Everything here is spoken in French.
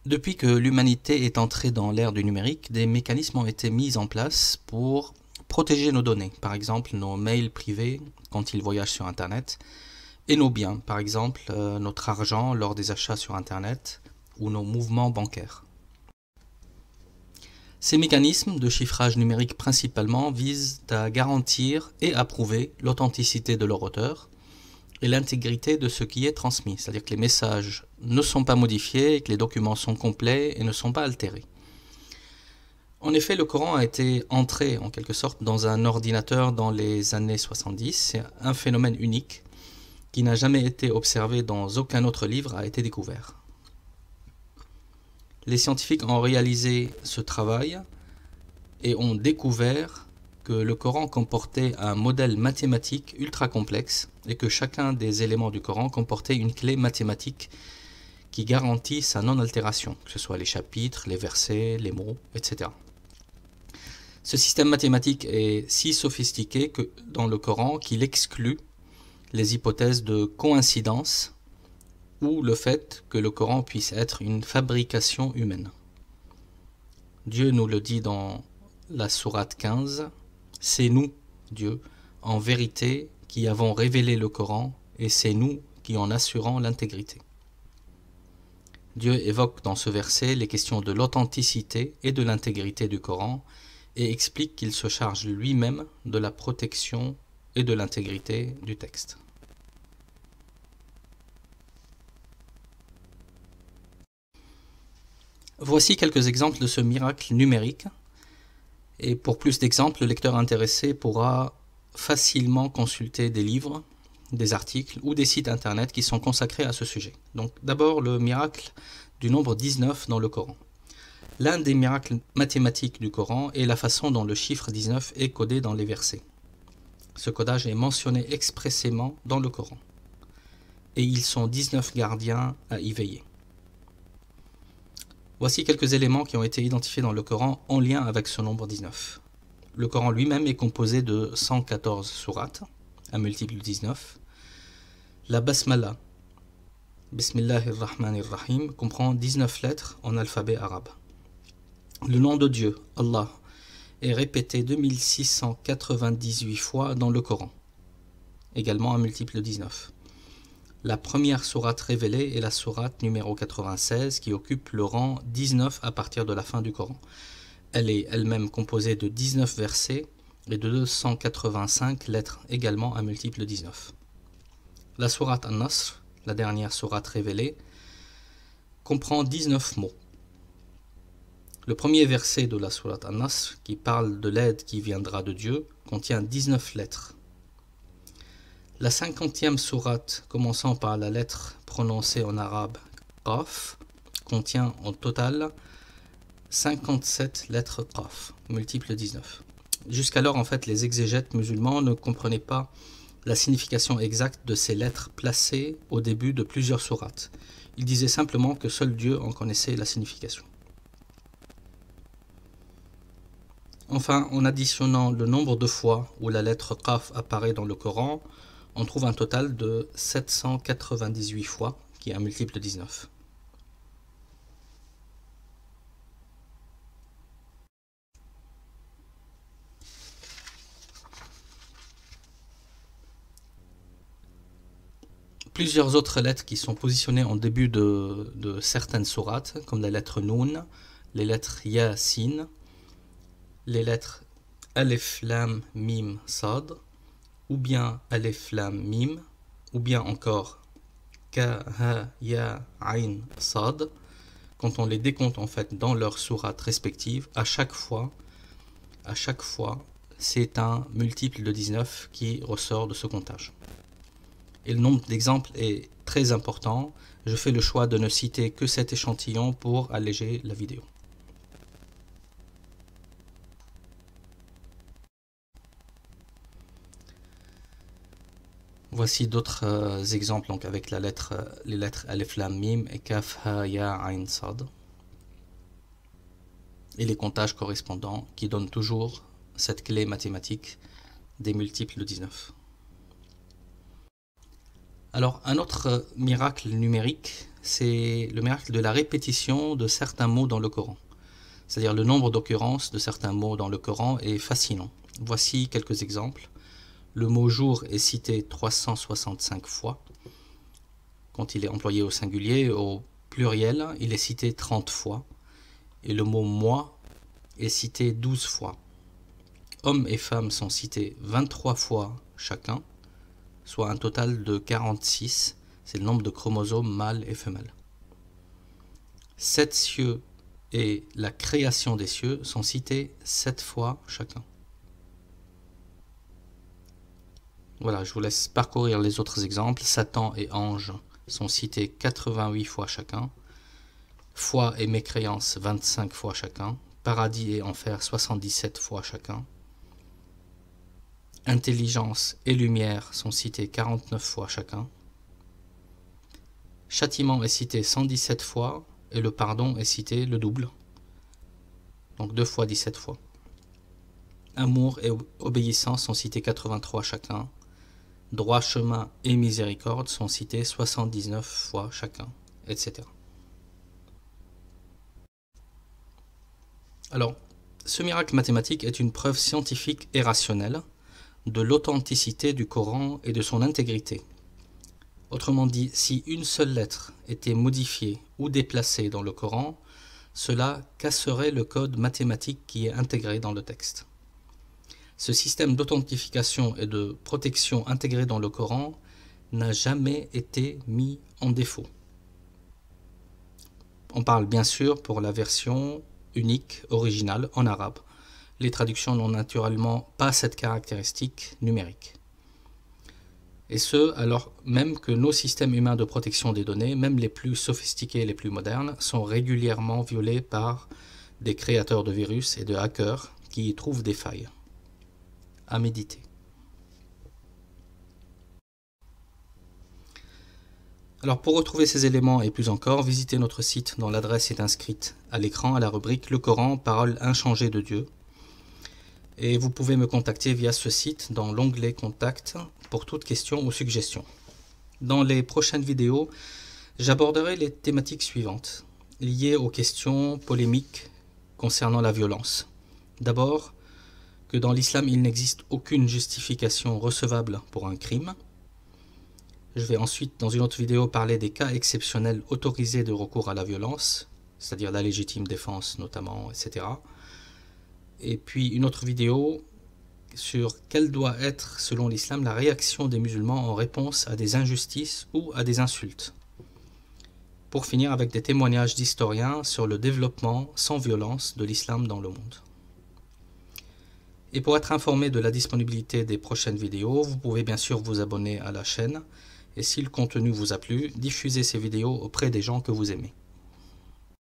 Depuis que l'humanité est entrée dans l'ère du numérique, des mécanismes ont été mis en place pour protéger nos données, par exemple nos mails privés quand ils voyagent sur Internet, et nos biens, par exemple notre argent lors des achats sur Internet ou nos mouvements bancaires. Ces mécanismes de chiffrage numérique principalement visent à garantir et à prouver l'authenticité de leur auteur et l'intégrité de ce qui est transmis, c'est-à-dire que les messages ne sont pas modifiés, que les documents sont complets et ne sont pas altérés. En effet, le Coran a été entré en quelque sorte dans un ordinateur dans les années 70. C'est un phénomène unique qui n'a jamais été observé dans aucun autre livre a été découvert. Les scientifiques ont réalisé ce travail et ont découvert que le Coran comportait un modèle mathématique ultra complexe et que chacun des éléments du Coran comportait une clé mathématique qui garantit sa non-altération, que ce soit les chapitres, les versets, les mots, etc. Ce système mathématique est si sophistiqué que dans le Coran qu'il exclut les hypothèses de coïncidence ou le fait que le Coran puisse être une fabrication humaine. Dieu nous le dit dans la sourate 15, « C'est nous, Dieu, en vérité, qui avons révélé le Coran, et c'est nous qui en assurons l'intégrité. » Dieu évoque dans ce verset les questions de l'authenticité et de l'intégrité du Coran et explique qu'il se charge lui-même de la protection et de l'intégrité du texte. Voici quelques exemples de ce miracle numérique. Et pour plus d'exemples, le lecteur intéressé pourra facilement consulter des livres, des articles ou des sites internet qui sont consacrés à ce sujet. Donc d'abord le miracle du nombre 19 dans le Coran. L'un des miracles mathématiques du Coran est la façon dont le chiffre 19 est codé dans les versets. Ce codage est mentionné expressément dans le Coran. Et ils sont 19 gardiens à y veiller. Voici quelques éléments qui ont été identifiés dans le Coran en lien avec ce nombre 19. Le Coran lui-même est composé de 114 sourates, un multiple de 19. La Basmala, Bismillahirrahmanirrahim, comprend 19 lettres en alphabet arabe. Le nom de Dieu, Allah, est répété 2698 fois dans le Coran, également un multiple de 19. La première sourate révélée est la sourate numéro 96 qui occupe le rang 19 à partir de la fin du Coran. Elle est elle-même composée de 19 versets et de 285 lettres, également un multiple de 19. La sourate An-Nasr, la dernière sourate révélée, comprend 19 mots. Le premier verset de la sourate An-Nasr, qui parle de l'aide qui viendra de Dieu, contient 19 lettres. La 50e sourate, commençant par la lettre prononcée en arabe Qaf, contient en total 57 lettres Qaf, multiple 19. Jusqu'alors, en fait, les exégètes musulmans ne comprenaient pas la signification exacte de ces lettres placées au début de plusieurs sourates. Ils disaient simplement que seul Dieu en connaissait la signification. Enfin, en additionnant le nombre de fois où la lettre Qaf apparaît dans le Coran, on trouve un total de 798 fois, qui est un multiple de 19. Plusieurs autres lettres qui sont positionnées en début de certaines sourates, comme la lettre Noun, les lettres Yasin, les lettres Alif, Lam, Mim, Sad, ou bien Alif, Lam, Mim, ou bien encore Ka, Ha, Ya, Ain, Sad. Quand on les décompte en fait dans leurs sourates respectives, à chaque fois, c'est un multiple de 19 qui ressort de ce comptage. Et le nombre d'exemples est très important. Je fais le choix de ne citer que cet échantillon pour alléger la vidéo. Voici d'autres exemples donc avec les lettres Alif, Lam, Mim et Kaf, Ha, Ya, Ain, Sad. Et les comptages correspondants qui donnent toujours cette clé mathématique des multiples de 19. Alors, un autre miracle numérique, c'est le miracle de la répétition de certains mots dans le Coran. C'est-à-dire le nombre d'occurrences de certains mots dans le Coran est fascinant. Voici quelques exemples. Le mot jour est cité 365 fois. Quand il est employé au singulier, au pluriel, il est cité 30 fois. Et le mot mois est cité 12 fois. Hommes et femmes sont cités 23 fois chacun, soit un total de 46. C'est le nombre de chromosomes mâles et femelles. 7 cieux et la création des cieux sont cités 7 fois chacun. Voilà, je vous laisse parcourir les autres exemples. Satan et ange sont cités 88 fois chacun. Foi et mécréance 25 fois chacun. Paradis et enfer 77 fois chacun. Intelligence et lumière sont cités 49 fois chacun. Châtiment est cité 117 fois et le pardon est cité le double. Donc 2 fois 17 fois. Amour et obéissance sont cités 83 chacun. Droit chemin et miséricorde sont cités 79 fois chacun, etc. Alors, ce miracle mathématique est une preuve scientifique et rationnelle de l'authenticité du Coran et de son intégrité. Autrement dit, si une seule lettre était modifiée ou déplacée dans le Coran, cela casserait le code mathématique qui est intégré dans le texte. Ce système d'authentification et de protection intégré dans le Coran n'a jamais été mis en défaut. On parle bien sûr pour la version unique, originale, en arabe. Les traductions n'ont naturellement pas cette caractéristique numérique. Et ce, alors même que nos systèmes humains de protection des données, même les plus sophistiqués et les plus modernes, sont régulièrement violés par des créateurs de virus et de hackers qui y trouvent des failles. À méditer. Alors pour retrouver ces éléments et plus encore, visitez notre site dont l'adresse est inscrite à l'écran à la rubrique Le Coran, parole inchangée de Dieu. Et vous pouvez me contacter via ce site dans l'onglet Contact pour toute question ou suggestion. Dans les prochaines vidéos, j'aborderai les thématiques suivantes, liées aux questions polémiques concernant la violence. D'abord, que dans l'islam, il n'existe aucune justification recevable pour un crime. Je vais ensuite, dans une autre vidéo, parler des cas exceptionnels autorisés de recours à la violence, c'est-à-dire la légitime défense notamment, etc. Et puis une autre vidéo sur quelle doit être, selon l'islam, la réaction des musulmans en réponse à des injustices ou à des insultes. Pour finir avec des témoignages d'historiens sur le développement sans violence de l'islam dans le monde. Et pour être informé de la disponibilité des prochaines vidéos, vous pouvez bien sûr vous abonner à la chaîne. Et si le contenu vous a plu, diffusez ces vidéos auprès des gens que vous aimez.